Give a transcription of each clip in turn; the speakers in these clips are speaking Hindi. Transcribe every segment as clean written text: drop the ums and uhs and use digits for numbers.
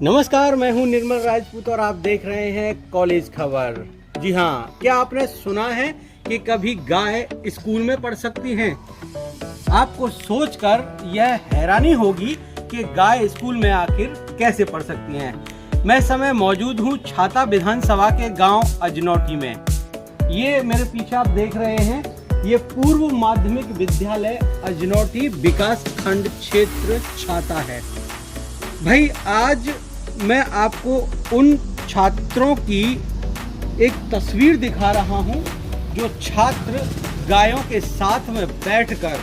नमस्कार, मैं हूं निर्मल राजपूत और आप देख रहे हैं कॉलेज खबर। जी हाँ, क्या आपने सुना है कि कभी गाय स्कूल में पढ़ सकती हैं? आपको सोचकर यह हैरानी होगी कि गाय स्कूल में आखिर कैसे पढ़ सकती हैं। मैं इस समय मौजूद हूं छाता विधानसभा के गांव अजनौटी में। ये मेरे पीछे आप देख रहे हैं, ये पूर्व माध्यमिक विद्यालय अजनौटी विकास खंड क्षेत्र छाता है। भाई, आज मैं आपको उन छात्रों की एक तस्वीर दिखा रहा हूं जो छात्र गायों के साथ में बैठकर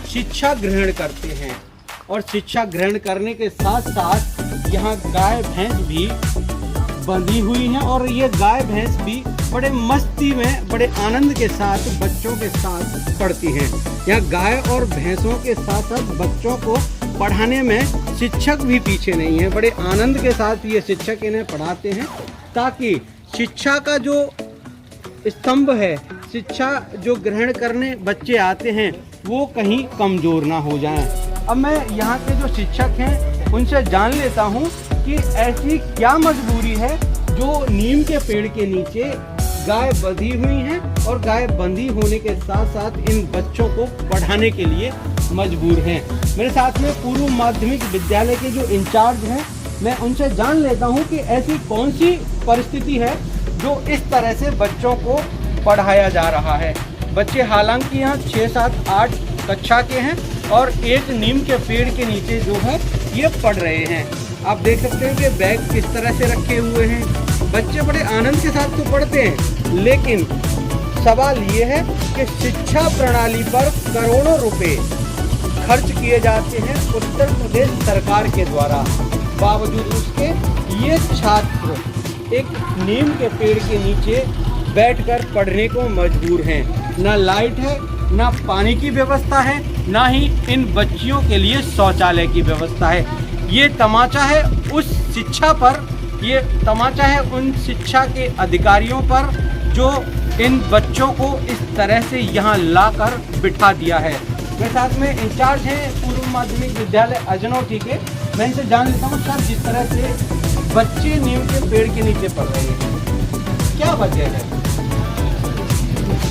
शिक्षा ग्रहण करते हैं और शिक्षा ग्रहण करने के साथ साथ यहाँ गाय भैंस भी बंधी हुई हैं और ये गाय भैंस भी बड़े मस्ती में, बड़े आनंद के साथ बच्चों के साथ पढ़ती हैं। यहाँ गाय और भैंसों के साथ साथ बच्चों को पढ़ाने में शिक्षक भी पीछे नहीं है। बड़े आनंद के साथ ये शिक्षक इन्हें पढ़ाते हैं ताकि शिक्षा का जो स्तंभ है, शिक्षा जो ग्रहण करने बच्चे आते हैं, वो कहीं कमज़ोर ना हो जाएं। अब मैं यहाँ के जो शिक्षक हैं उनसे जान लेता हूँ कि ऐसी क्या मजबूरी है जो नीम के पेड़ के नीचे गाय बंधी हुई हैं और गाय बंधी होने के साथ साथ इन बच्चों को पढ़ाने के लिए मजबूर हैं। मेरे साथ में पूर्व माध्यमिक विद्यालय के जो इंचार्ज हैं, मैं उनसे जान लेता हूं कि ऐसी कौन सी परिस्थिति है जो इस तरह से बच्चों को पढ़ाया जा रहा है। बच्चे हालांकि यहाँ 6, 7, 8 कक्षा के हैं और एक नीम के पेड़ के नीचे जो है ये पढ़ रहे हैं। आप देख सकते हैं कि बैग किस तरह से रखे हुए हैं। बच्चे बड़े आनंद के साथ तो पढ़ते हैं, लेकिन सवाल ये है कि शिक्षा प्रणाली पर करोड़ों रुपए खर्च किए जाते हैं उत्तर प्रदेश सरकार के द्वारा। बावजूद उसके ये छात्र एक नीम के पेड़ के नीचे बैठकर पढ़ने को मजबूर हैं। ना लाइट है, ना पानी की व्यवस्था है, ना ही इन बच्चियों के लिए शौचालय की व्यवस्था है। ये तमाचा है उस शिक्षा पर, ये तमाचा है उन शिक्षा के अधिकारियों पर जो इन बच्चों को इस तरह से यहाँ लाकर बिठा दिया है। मेरे साथ में इंचार्ज हैं पूर्व माध्यमिक विद्यालय अजनौटी के। मैं इनसे जान लेता हूँ सर, जिस तरह से बच्चे नीम के पेड़ के नीचे पढ़ रहे हैं, क्या वजह है?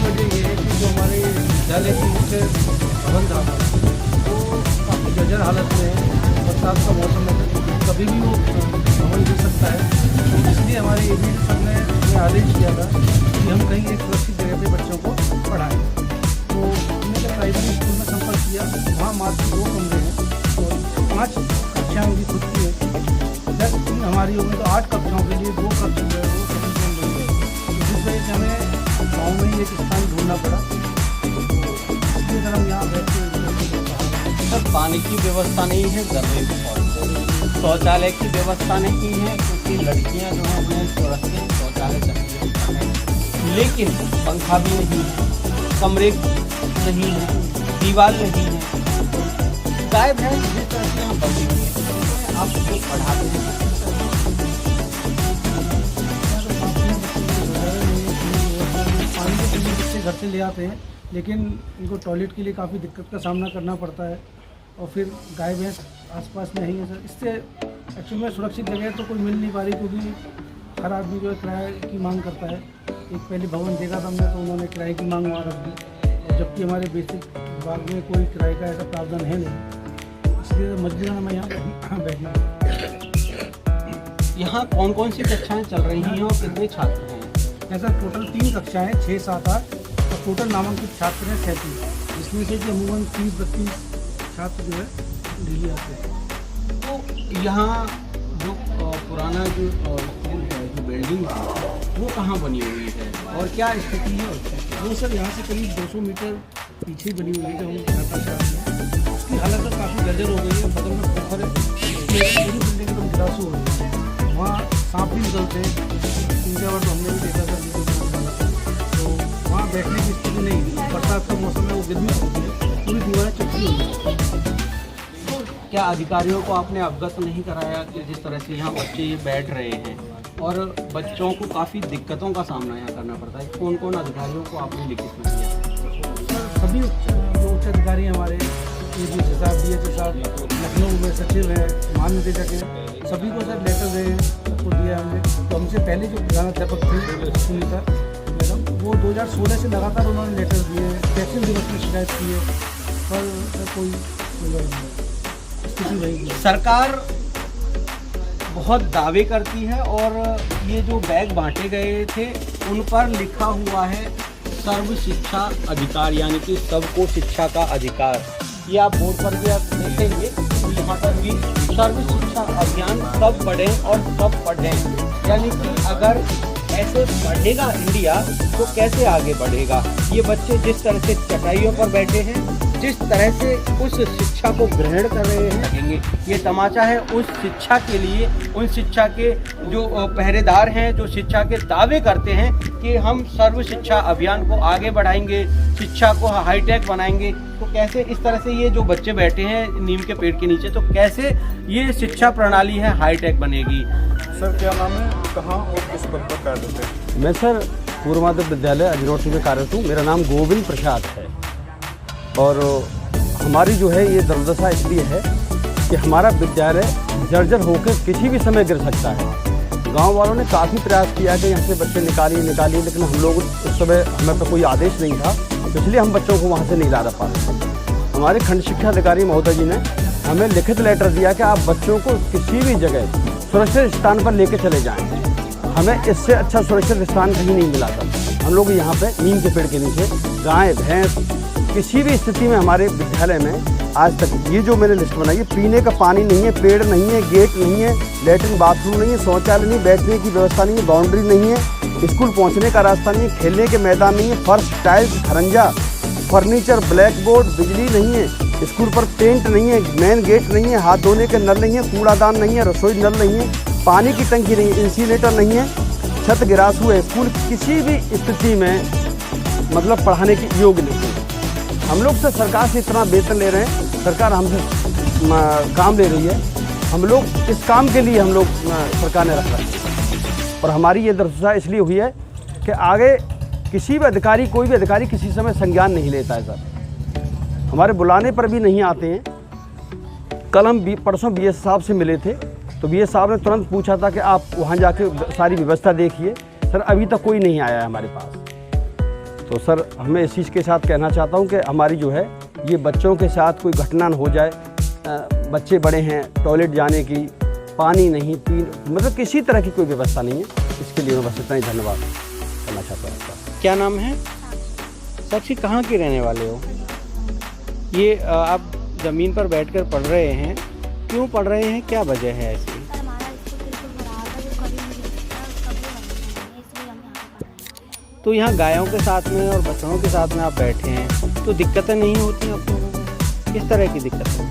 वजह ये है कि जो हमारे विद्यालय की मुख्य भवन था वो काफ़ी जर्जर हालत में है। बरसात का मौसम है, कभी भी वो भवन गिर सकता है। तो इसलिए हमारे एबीडी सर ने ये आदेश किया था कि हम कहीं एक सुरक्षित जगह पे बच्चों को पढ़ाएं। तो हमने जब प्राइमरी स्कूल में संपर्क किया, वहाँ मात्र 2 कमरे हैं और 5 कक्षाएँ उनकी खुद की है। जब हमारी होगी तो 8 कक्षाओं के लिए 2 कक्षा जो है वो सफिशिएंट नहीं है। जिस वजह से हमें गाँव में ही एक स्थान ढूंढना पड़ा। इसलिए सर हम यहाँ बैठे सर, पानी की व्यवस्था नहीं है, शौचालय की व्यवस्था नहीं है, क्योंकि लड़कियां जो हैं उन्हें सुरक्षित शौचालय चाहिए, लेकिन पंखा भी नहीं है, कमरे नहीं है, दीवार नहीं है। गाय भैंस जिस तरह से यहाँ बंधी हुई है, आप जो पढ़ाते हैं पानी के लिए बच्चे घर से ले आते हैं, लेकिन इनको टॉयलेट के लिए काफ़ी दिक्कत का सामना करना पड़ता है और फिर गाय भैंस आसपास में नहीं है सर। इससे एक्चुअली में सुरक्षित जगह तो कोई मिल नहीं पा रही, क्योंकि हर आदमी जो है किराए की मांग करता है। एक पहले भवन देखा था हमने, तो उन्होंने किराए की मांग वहाँ रख दी, और जबकि हमारे बेसिक विभाग में कोई किराए का ऐसा प्रावधान है नहीं। इसलिए मजबूरन मैं यहाँ बैठना। यहाँ कौन कौन सी कक्षाएँ चल रही हैं और कितने छात्र हैं? ऐसा टोटल 3 कक्षाएँ 6, 7, 8 और टोटल नामांकित छात्र हैं 37, जिसमें से अमूमन 30-32 छात्र जो है डेली आते हैं। तो यहाँ जो पुराना जो स्कूल है, जो बिल्डिंग है, वो कहाँ बनी हुई है और क्या स्थिति है उसकी? वो सर यहाँ से करीब 200 मीटर पीछे बनी हुई है, जो हम छात्र हैं। उसकी हालत तो काफ़ी जर्जर हो गई है। बगल में पोखर है, पूरी बिल्डिंग एकदम गिलासू हो गई है। वहाँ सांप भी निकलते हैं, 3-4 बार तो हमने भी देखा था। तो वहाँ बैठने की स्थिति नहीं है। बरसात का मौसम है, वो गिर भी सकती है, पूरी दीवारें चिपकी हुई है। क्या अधिकारियों को आपने अवगत नहीं कराया कि जिस तरह से यहाँ बच्चे ये बैठ रहे हैं और बच्चों को काफ़ी दिक्कतों का सामना यहाँ करना पड़ता है? कौन कौन अधिकारियों को आपने लिखित में दिया? सभी जो उच्च अधिकारी हमारे, ADC साहब, DHO साहब, लखनऊ में सचिव हैं, महानिदेशक हैं, सभी को सर लेटर दे सबको दिया हमने। तो हमसे पहले जो प्रधानाध्यापक थे सुनीता मैडम, वो 2016 से लगातार उन्होंने लेटर दिए, शैक्षणिक दिवस में शिकायत की है, पर कोई स्थिति नहीं है। सरकार बहुत दावे करती है और ये जो बैग बांटे गए थे उन पर लिखा हुआ है सर्व शिक्षा अधिकार, यानी कि सबको शिक्षा का अधिकार। ये आप बोर्ड पर भी आप देखेंगे तो यहाँ पर भी सर्व शिक्षा अभियान सब पढ़ें और सब पढ़ें, यानी कि अगर ऐसे बढ़ेगा इंडिया तो कैसे आगे बढ़ेगा। ये बच्चे जिस तरह से चटाइयों पर बैठे हैं, जिस तरह से उस शिक्षा को ग्रहण कर रहे हैं, लगेंगे ये तमाचा है उस शिक्षा के लिए, उन शिक्षा के जो पहरेदार हैं, जो शिक्षा के दावे करते हैं कि हम सर्व शिक्षा अभियान को आगे बढ़ाएंगे, शिक्षा को हाईटेक बनाएंगे। तो कैसे इस तरह से ये जो बच्चे बैठे हैं नीम के पेड़ के नीचे, तो कैसे ये शिक्षा प्रणाली है हाईटेक बनेगी। सर क्या नाम है, कहाँ और किस पद पर कार्यरत है? मैं सर पूर्व माध्यमिक विद्यालय अजनौटी में कार्यरत हूँ। मेरा नाम गोविंद प्रसाद है और हमारी जो है ये दुर्दशा इसलिए है कि हमारा विद्यालय जर्जर होकर किसी भी समय गिर सकता है। गांव वालों ने काफ़ी प्रयास किया कि यहाँ से बच्चे निकालिए, लेकिन हम लोग उस समय हमें पर कोई आदेश नहीं था, इसलिए हम बच्चों को वहाँ से नहीं ला पा रहे। हमारे खंड शिक्षा अधिकारी महोदय जी ने हमें लिखित लेटर दिया कि आप बच्चों को किसी भी जगह सुरक्षित स्थान पर लेके चले जाएं। हमें इससे अच्छा सुरक्षित स्थान कहीं नहीं मिला था। हम लोग यहाँ पे नीम के पेड़ के नीचे गाय भैंस किसी भी स्थिति में हमारे विद्यालय में आज तक ये जो मैंने लिस्ट बनाई है, पीने का पानी नहीं है, पेड़ नहीं है, गेट नहीं है, लेटरिन बाथरूम नहीं है, शौचालय नहीं, बैठने की व्यवस्था नहीं है, बाउंड्री नहीं है, स्कूल पहुँचने का रास्ता नहीं है, खेलने के मैदान नहीं है, फर्श टाइल्स खरंजा फर्नीचर ब्लैक बोर्ड, बिजली नहीं है, स्कूल पर पेंट नहीं है, मेन गेट नहीं है, हाथ धोने के नल नहीं है, कूड़ादान नहीं है, रसोई नल नहीं है, पानी की टंकी नहीं है, इंसीनेटर नहीं है, छत गिरासू है। स्कूल किसी भी स्थिति में मतलब पढ़ाने के योग्य नहीं है। हम लोग से सरकार से इतना वेतन ले रहे हैं, सरकार हमसे काम ले रही है, हम लोग इस काम के लिए हम लोग सरकार ने रखा है। और हमारी ये दुर्दशा इसलिए हुई है कि आगे किसी भी अधिकारी, कोई भी अधिकारी किसी समय संज्ञान नहीं लेता है सर, हमारे बुलाने पर भी नहीं आते हैं। कल हम परसों BS साहब से मिले थे तो BS साहब ने तुरंत पूछा था कि आप वहाँ जाके सारी व्यवस्था देखिए। सर अभी तक कोई नहीं आया है हमारे पास। तो सर हमें इस चीज़ के साथ कहना चाहता हूँ कि हमारी जो है ये बच्चों के साथ कोई घटना न हो जाए। बच्चे बड़े हैं, टॉयलेट जाने की, पानी नहीं, मतलब किसी तरह की कोई व्यवस्था नहीं है। इसके लिए मैं बस इतना ही धन्यवाद करना चाहता हूँ आपका। क्या नाम है? साक्षी कहाँ के रहने वाले हो? ये आप ज़मीन पर बैठकर पढ़ रहे हैं, क्यों पढ़ रहे हैं, क्या वजह है ऐसी? तो यहाँ गायों के साथ में और बछड़ों के साथ में आप बैठे हैं तो दिक्कतें नहीं होती आप लोगों को? किस तरह की दिक्कतें?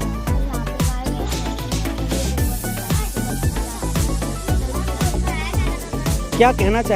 क्या कहना चाहिए?